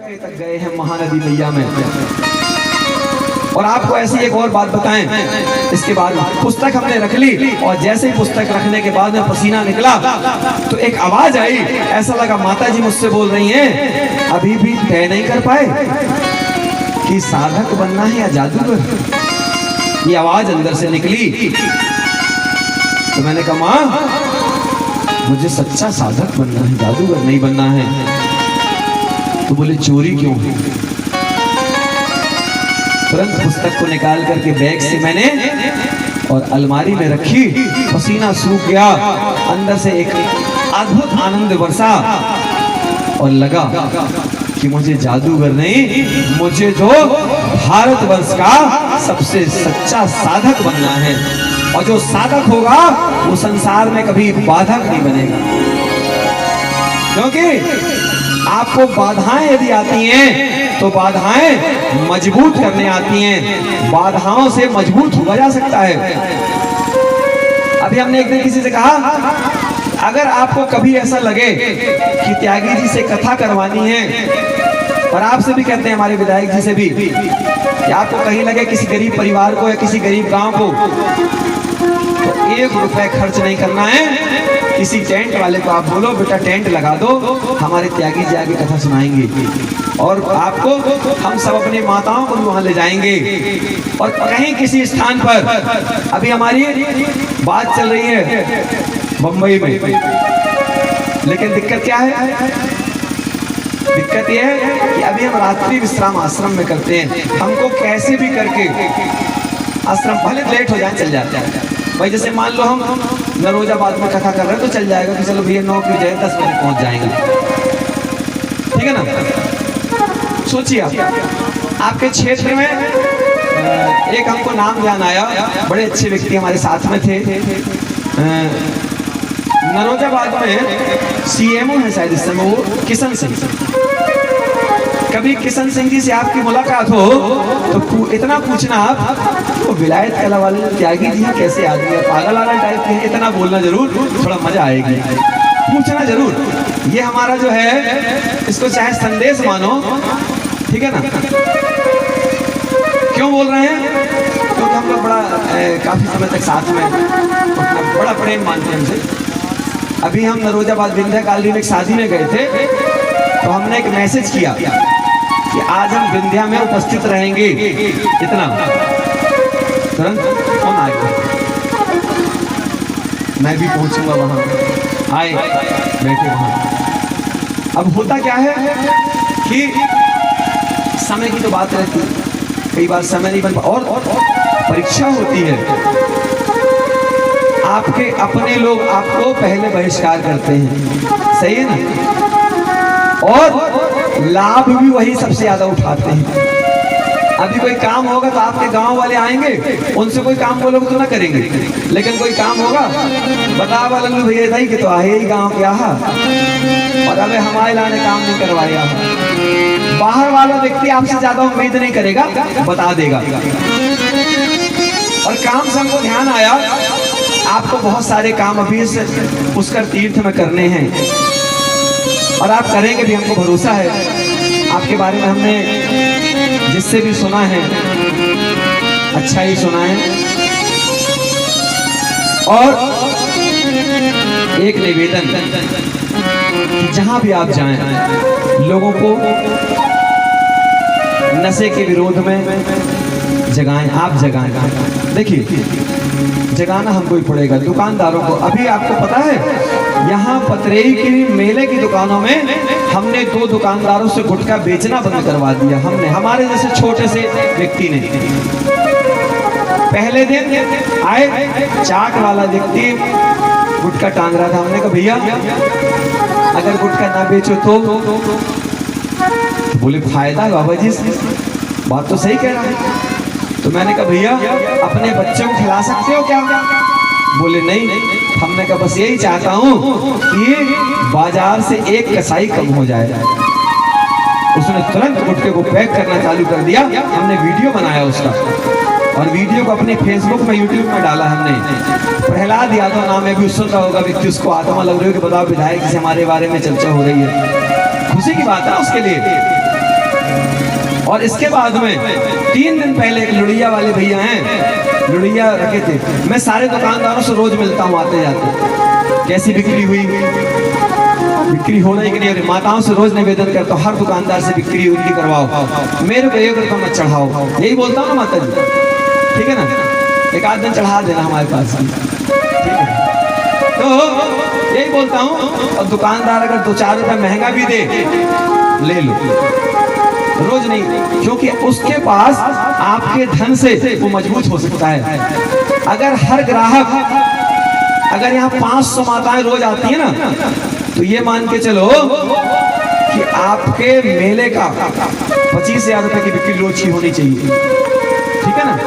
लंके तक गए हैं महानदी मैया में। और आपको ऐसी एक और बात बताएं, इसके बाद पुस्तक हमने रख ली और जैसे ही पुस्तक रखने के बाद में पसीना निकला तो एक आवाज आई, ऐसा लगा माता जी मुझसे बोल रही हैं अभी भी तय नहीं कर पाए कि साधक बनना है या जादूगर। ये आवाज अंदर से निकली तो मैंने कहा माँ मुझे सच्चा साधक बनना है, जादूगर नहीं बनना है। तो बोले चोरी क्यों? तुरंत पुस्तक को निकाल करके बैग से मैंने और अलमारी में रखी। पसीना सूख गया, अंदर से एक अद्भुत आनंद बरसा और लगा कि मुझे जादूगर नहीं, मुझे जो भारतवर्ष का सबसे सच्चा साधक बनना है। और जो साधक होगा वो संसार में कभी बाधक नहीं बनेगा, क्योंकि आपको बाधाएं यदि आती हैं तो बाधाएं मजबूत करने आती हैं, बाधाओं से मजबूत हुआ जा सकता है। अभी हमने एक दिन किसी से कहा अगर आपको कभी ऐसा लगे कि त्यागी जी से कथा करवानी है, और आपसे भी कहते हैं हमारे विधायक जी से भी कि आपको कहीं लगे किसी गरीब परिवार को या किसी गरीब गांव को, तो 1 रुपए खर्च नहीं करना है। किसी टेंट वाले को आप बोलो बेटा टेंट लगा दो, हमारे त्यागी जी आगे कथा सुनाएंगे और आपको हम सब अपनी माताओं को भी वहां ले जाएंगे। और कहीं किसी स्थान पर अभी हमारी बात चल रही है मुंबई में, लेकिन दिक्कत क्या है? दिक्कत यह है कि अभी हम रात्रि विश्राम आश्रम में करते हैं। हमको कैसे भी करके आश्रम भले लेट हो जाए चल जाता है भाई। जैसे मान लो हम नरोजाबाद में कथा कर रहे हैं तो चल जाएगा कि चलो भैया 9 की बजाय 10 बजे पहुंच जाएंगे, ठीक है ना। सोचिए आपके क्षेत्र में एक हमको नाम ध्यान आया, बड़े अच्छे व्यक्ति हमारे साथ में थे। नरोजाबाद में सीएमओ है शायद इस समय, वो किशन सिंह। कभी किशन सिंह जी से आपकी मुलाकात हो तो इतना पूछना आप वो विलायत कला वाले त्यागी जी हैं, कैसे आदमी है, पागल वाला टाइप के हैं, इतना बोलना जरूर, थोड़ा मजा आएगी, पूछना जरूर। ये हमारा जो है इसको चाहे संदेश मानो, ठीक है ना। क्यों बोल रहे हैं? क्योंकि हम लोग बड़ा काफी समय तक साथ में बड़ा प्रेम मानते हैं हमसे। अभी हम नरोजाबाद विंध्या कॉलोनी में एक शादी में गए थे तो हमने एक मैसेज किया कि आज हम विंध्या में उपस्थित रहेंगे, इतना। तुरंत फोन आ गया, मैं भी पहुंचूंगा वहां, आए बैठे वहां। अब होता क्या है कि समय की तो बात रहती है, कई बार समय नहीं बन पा, और परीक्षा होती है। आपके अपने लोग आपको पहले बहिष्कार करते हैं, सही है ना, और लाभ भी वही सबसे ज्यादा उठाते हैं। अभी कोई काम होगा तो आपके गांव वाले आएंगे, उनसे कोई काम बोलोगे तो ना करेंगे, लेकिन कोई काम होगा बतावा लल्लू भैया था कि तो आहे ही गाँव क्या है, और अबे हमारे लाने काम नहीं करवाया। बाहर वाला व्यक्ति आपसे ज्यादा उम्मीद नहीं करेगा, बता देगा। और काम से हमको ध्यान आया आपको बहुत सारे काम अभी से पुष्कर तीर्थ में करने हैं और आप करेंगे भी, हमको भरोसा है। आपके बारे में हमने जिससे भी सुना है अच्छा ही सुना है। और एक निवेदन, जहां भी आप जाएं लोगों को नशे के विरोध में जगाएं, आप जगाएं। देखिए जगाना हमको ही पड़ेगा, दुकानदारों को। अभी आपको पता है यहाँ पतरेई की मेले की दुकानों में हमने 2 दुकानदारों से गुटखा बेचना बंद करवा दिया। हमने, हमारे जैसे छोटे से व्यक्ति ने। पहले दिन आए चाट वाला व्यक्ति गुटखा टांग रहा था, हमने कहा भैया अगर गुटखा ना बेचो तो बोले फायदा बाबा जी, बात तो सही कह रहा है। तो मैंने कहा भैया अपने बच्चों को खिला सकते हो क्या? बोले नहीं। हमने कहा बस यही चाहता हूँ कि बाजार से एक कसाई कम हो जाए। उसने तुरंत गुटखे को पैक करना चालू कर दिया। हमने वीडियो बनाया उसका और वीडियो को अपने फेसबुक में, यूट्यूब में डाला हमने। प्रहलाद यादव नाम है, भी सुन रहा होगा व्यक्ति, उसको आत्मा लग रही हो कि बताओ विधायक से हमारे बारे में चर्चा हो रही है। खुशी की बात है उसके लिए। और इसके बाद में 3 दिन पहले एक लुड़िया वाले भैया हैं, लुड़िया रखे थे। मैं सारे दुकानदारों से रोज मिलता हूँ आते जाते, कैसी बिक्री हुई, बिक्री हो रही कि नहीं। माताओं से रोज निवेदन करता हूँ, हर दुकानदार से बिक्री उनकी करवाओ, मेरे को 1 रुपया मत चढ़ाओ। यही बोलता हूँ ना माता जी, ठीक है ना, एक आध दिन चढ़ा देना हमारे पास, ठीक है। तो यही बोलता हूँ, और दुकानदार अगर 2-4 रुपया महंगा भी दे, ले लो, रोज नहीं, क्योंकि उसके पास आपके धन से वो मजबूत हो सकता है। अगर हर ग्राहक, अगर यहाँ 500 माताएं रोज आती है ना, तो ये मान के चलो कि आपके मेले का 25,000 रुपए की बिक्री रोज की होनी चाहिए, ठीक है ना।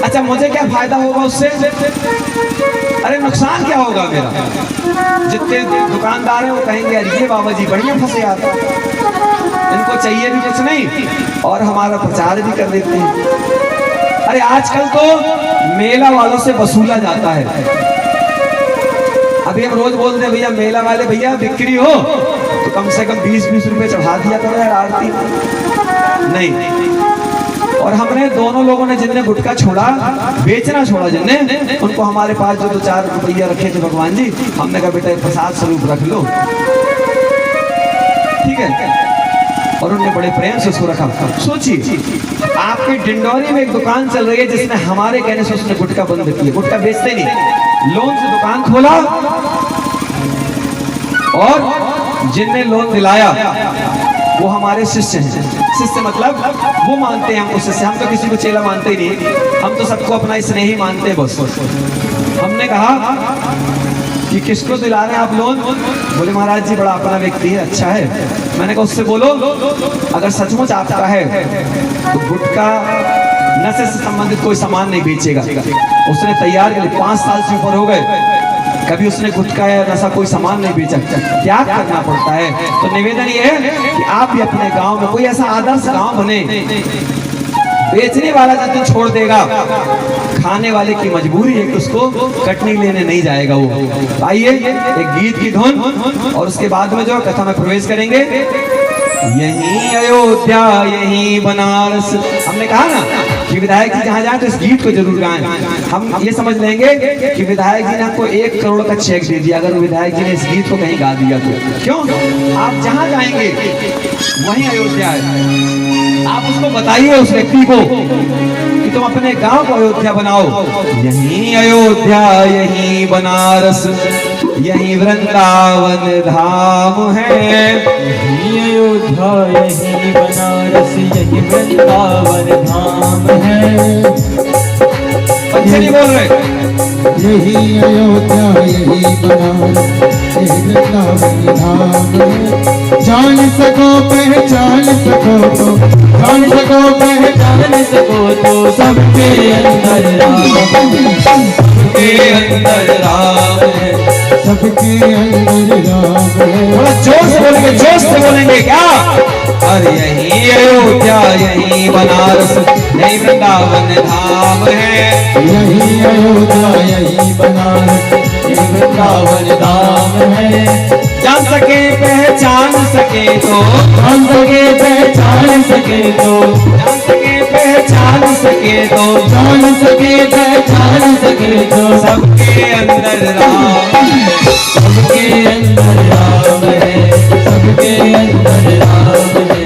अच्छा, मुझे क्या फायदा होगा उससे? अरे नुकसान क्या होगा मेरा? जितने दुकानदार हैं वो कहेंगे यार ये बाबा जी बढ़िया फंसे आते, इनको चाहिए भी कुछ नहीं और हमारा प्रचार भी कर देते हैं। अरे आजकल तो मेला वालों से वसूला जाता है। अभी हम रोज बोलते हैं भैया मेला वाले भैया बिक्री हो तो कम से कम 20-20 रुपए चढ़ा दिया करो यार आरती नहीं। और हमने दोनों लोगों ने, जिनने गुटखा छोड़ा, बेचना छोड़ा जिनने, उनको हमारे पास जो 2-4 रुपया रखे थे भगवान जी, हमने कहा बेटा प्रसाद स्वरूप रख लो, ठीक है। और उन्होंने बड़े प्रेम से उसको रखा। सोचिए आपके डिंडौरी में एक दुकान चल रही है जिसने हमारे कहने से उसने गुटखा बंद किया, गुटखा बेचते नहीं, लोन से दुकान खोला, और जिनने लोन दिलाया वो हमारे शिष्य हैं। शिष्य मतलब वो मानते हैं हमको शिष्य, हम तो किसी को चेला मानते ही नहीं, हम तो सबको अपना स्नेही मानते हैं बस। हमने कहा कि किसको दिला रहे हैं आप लोन? बोले महाराज जी बड़ा अपना व्यक्ति है, अच्छा है। मैंने कहा उससे बोलो अगर सचमुच आपका है तो गुटखा नशे से संबंधित कोई सामान नहीं बेचेगा। उसने तैयार कर, 5 साल से ऊपर हो गए, कभी उसने गुटखा या नशा कोई सामान नहीं बेचा, त्याग करना पड़ता है। तो निवेदन ये है कि आप भी अपने गांव में कोई ऐसा आदर्श गांव बने, बेचने वाला जिस दिन छोड़ देगा, खाने वाले की मजबूरी है कि उसको कटनी लेने नहीं जाएगा वो। आइए एक गीत की धुन और उसके बाद में जो कथा में प्रवेश करेंगे। यही अयोध्या यही बनारस, हमने कहा ना कि विधायक जी जहाँ जाए तो इस गीत को जरूर गाएं। हम ये समझ लेंगे कि विधायक जी ने हमको 1 करोड़ का चेक दे दिया अगर विधायक जी ने इस गीत को कहीं गा दिया तो। क्यों? आप जहाँ जाएंगे वहीं अयोध्या है। आप उसको बताइए उस व्यक्ति को कि तुम अपने गांव को अयोध्या बनाओ। यही अयोध्या यही बनारस यही वृंदावन धाम है। यही अयोध्या यही बनारस यही वृंदावन धाम है। बच्चे नहीं बोल रहे। यही अयोध्या यही बनारस यही वृंदावन धाम है। जान सको पहचान सको तो, जान सको पहचान सको तो सबके अंदर राम, सबके अंदर राम है, सबके अंदर राम है। थोड़ा जोश से बोलेंगे, जोश से बोलेंगे क्या? अरे यही अयोध्या यही बनारस यही वृंदावन धाम है। यही अयोध्या यही बनारस यही वृंदावन धाम है। जान सके पहचान सके तो, जान सके पहचान सके तो, जान सके पहचान सके तो, जान सके पहचान सके तो सबके अंदर राम है, सबके अंदर राम है, सबके अंदर राम है।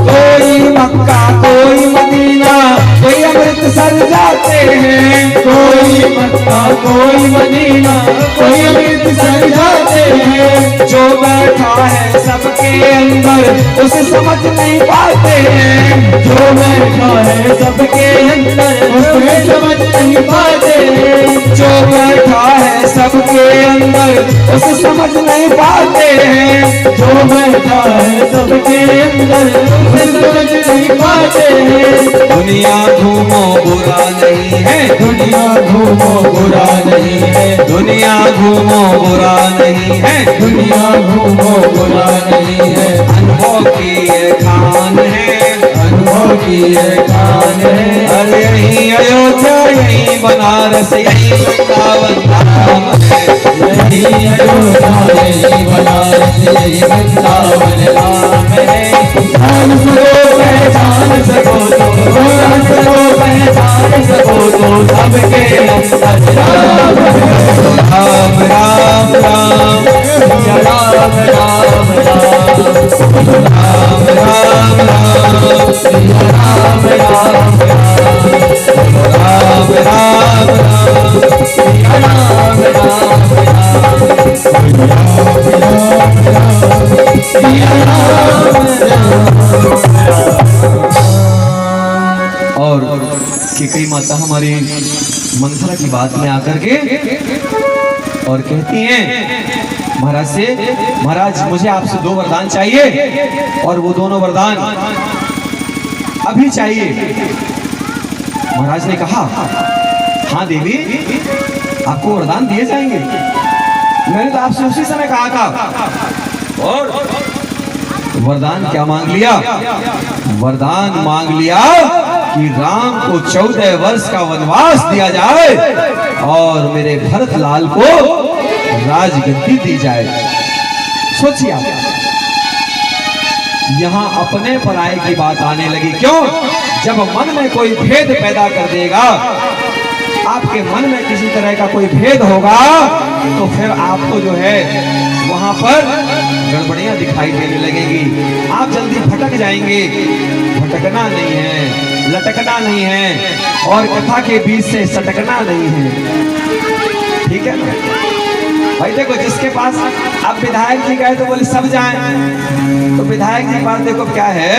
कोई मक्का कोई मदीना कोई अमृतसर जाते हैं, कोई मक्का कोई मदीना कोई अमृतसर जाते हैं। जो बैठा है सबके अंदर उसे समझ नहीं पाते हैं, जो बैठा है सबके अंदर उसे समझ नहीं पाते हैं। जो बैठा है सबके अंदर उसे समझ नहीं पाते हैं। जो बैठा है सबके अंदर उसे समझ नहीं पाते हैं। दुनिया घूमो बुरा नहीं है, दुनिया घूमो बुरा नहीं है, दुनिया घूमो बुरा नहीं है, दुनिया घूमो बुरा नहीं है। अनुभव की ये खान है, अनुभव की ये खान है। अरे यही अयोध्या यही बनारस यही वृंदावन धाम है। यही अयोध्या यही बनारस यही वृंदावन धाम है। जान सको पहचान सको कई माता हमारी मंथरा की बात में आकर के और कहती हैं महाराज से, महाराज मुझे आपसे 2 वरदान चाहिए और वो दोनों वरदान अभी चाहिए। महाराज ने कहा हाँ देवी आपको वरदान दिए जाएंगे। मैंने तो आपसे उसी समय कहा था। और वरदान क्या मांग लिया? वरदान मांग लिया कि राम को 14 वर्ष का वनवास दिया जाए और मेरे भरत लाल को राजगद्दी दी जाए। सोचिए आप, यहां अपने पराये की बात आने लगी। क्यों? जब मन में कोई भेद पैदा कर देगा, आपके मन में किसी तरह का कोई भेद होगा तो फिर आपको जो है वहां पर गड़बड़ियां दिखाई देने लगेंगी। आप जल्दी भटक जाएंगे। भटकना नहीं है, लटकना नहीं है और कथा के बीच से सटकना नहीं है। ठीक है ना भाई? देखो जिसके पास अब विधायक जी गए तो बोले सब जाएं, तो विधायक जी पास देखो क्या है,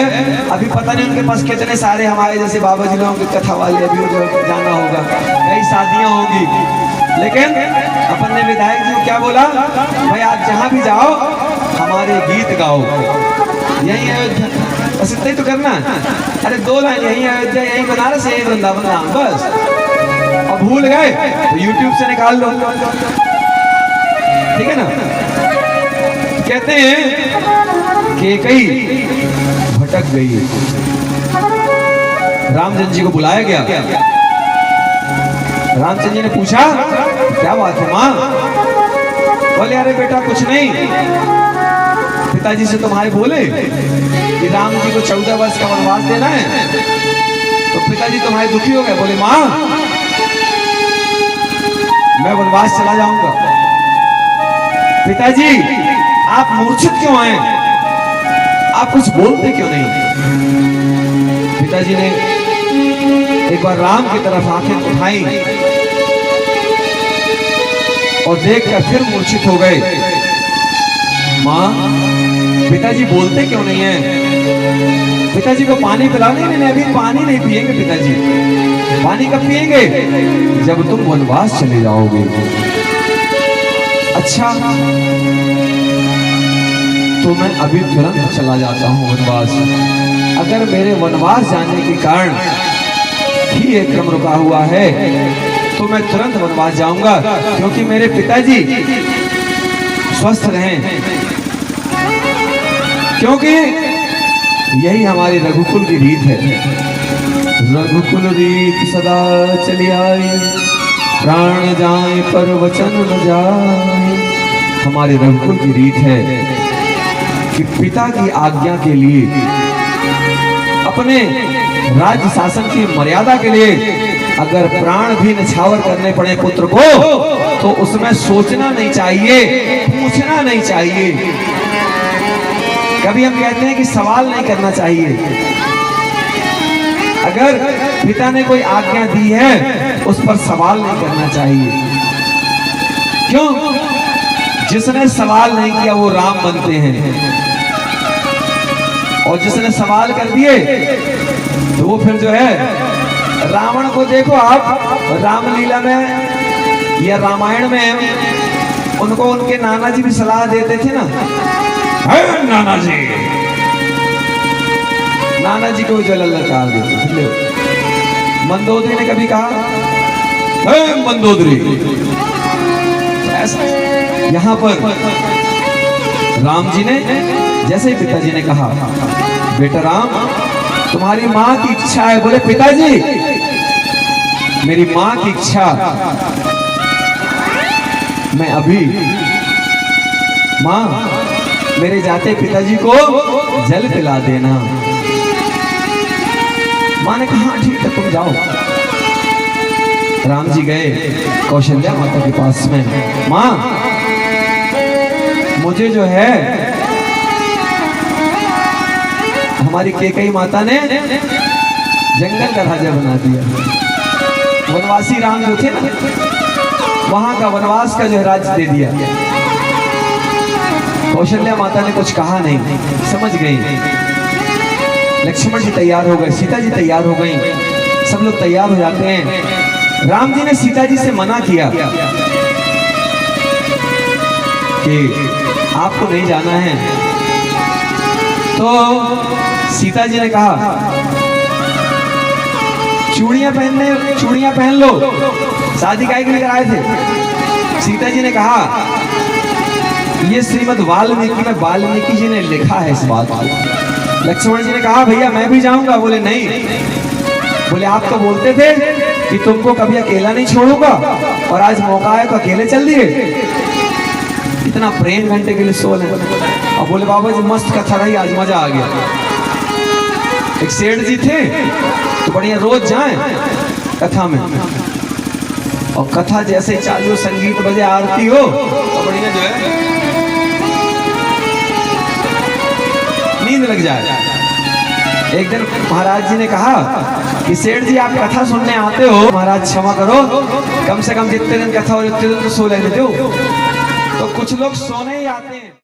अभी पता नहीं उनके पास कितने सारे हमारे जैसे बाबा जी लोगों की कथा वाले अभी जो जाना होगा, कई शादियां होंगी। लेकिन अपन ने विधायक जी को क्या बोला, भाई आप जहां भी जाओ हमारे गीत गाओ। यही अयोध्या, बस इतना ही तो करना। अरे 2 लाइन, यही अयोध्या, यही बनारस, यही वृंदावन नाम, बस। अब भूल गए तो यूट्यूब से निकाल लो। ठीक है ना? कहते हैं कि कई भटक गई। रामचंद्र जी को बुलाया गया। रामचंद्र जी ने पूछा क्या बात है माँ? बोले अरे बेटा कुछ नहीं, पिताजी से तुम्हारे बोले कि राम जी को 14 वर्ष का वनवास देना है, तो पिताजी तुम्हारे दुखी हो गए। बोले माँ मैं वनवास चला जाऊंगा। पिताजी आप मूर्छित क्यों आए? आप कुछ बोलते क्यों नहीं? पिताजी ने एक बार राम की तरफ आंखें उठाई और देखकर फिर मूर्छित हो गए। माँ पिताजी बोलते क्यों नहीं है? पिताजी को पानी पिलाने? नहीं, अभी पानी नहीं पिएंगे पिताजी। पानी कब पिएंगे? जब तुम वनवास चले जाओगे। अच्छा तो मैं अभी तुरंत चला जाता हूँ वनवास। अगर मेरे वनवास जाने के कारण ही एक क्रम रुका हुआ है तो मैं तुरंत वनवास जाऊंगा, क्योंकि मेरे पिताजी स्वस्थ रहें, क्योंकि यही हमारी रघुकुल की रीत है। रघुकुल रीत सदा चली आई, प्राण जाए पर वचन न जाए। हमारे रघुकुल की रीत है कि पिता की आज्ञा के लिए, अपने राज्य शासन की मर्यादा के लिए अगर प्राण भी न्यौछावर करने पड़े पुत्र को, तो उसमें सोचना नहीं चाहिए, पूछना नहीं चाहिए। कभी हम कहते हैं कि सवाल नहीं करना चाहिए। अगर पिता ने कोई आज्ञा दी है उस पर सवाल नहीं करना चाहिए। क्यों? जिसने सवाल नहीं किया वो राम बनते हैं, और जिसने सवाल कर दिए तो वो फिर जो है, रावण को देखो आप, रामलीला में या रामायण में उनको उनके नाना जी भी सलाह देते थे ना, है नाना जी, नाना जी को जो ललकार देते थे। मंदोदरी ने कभी कहा है मंदोदरी? ऐसा यहाँ पर राम जी ने जैसे ही पिताजी ने कहा बेटा राम तुम्हारी माँ की इच्छा है। बोले पिताजी मेरी माँ की इच्छा, मैं अभी, माँ मेरे जाते पिताजी को जल पिला देना। माँ ने कहा ठीक है तुम जाओ। राम जी गए कौशल्या माता के पास में। माँ मुझे जो है हमारी कैकेयी माता ने जंगल का राजा बना दिया। वनवासी राम जो थे ना, वहां का वनवास का जो है राज्य दे दिया। कौशल्या माता ने कुछ कहा नहीं, समझ गई। लक्ष्मण जी तैयार हो गए, सीता जी तैयार हो गई। सब लोग तैयार हो जाते हैं। राम जी ने सीता जी से मना किया कि आपको नहीं जाना है। तो सीता जी ने कहा चूड़ियां पहन लो, शादी काहे के लिए कराए थे। सीता जी ने कहा ये श्रीमद् वाल्मीकि जी ने लिखा है इस बात को। लक्ष्मण जी ने कहा भैया मैं भी जाऊंगा। बोले नहीं, बोले आप तो बोलते थे कि तुमको कभी अकेला नहीं छोड़ूंगा और आज मौका है तो अकेले चल दिए। इतना प्रेम घंटे के लिए सोल है। और बोले बाबा जी मस्त कथा रही, आज मजा आ गया। एक सेठ जी थे तो बढ़िया रोज जाएं कथा में, और कथा जैसे चालू संगीत बजे आरती हो तो बढ़िया जो है नींद लग जाए। एक दिन महाराज जी ने कहा कि सेठ जी आप कथा सुनने आते हो, महाराज क्षमा करो, कम से कम जितने दिन कथा हो उतने दिन तो सो लेते हो। तो कुछ लोग सोने ही आते हैं।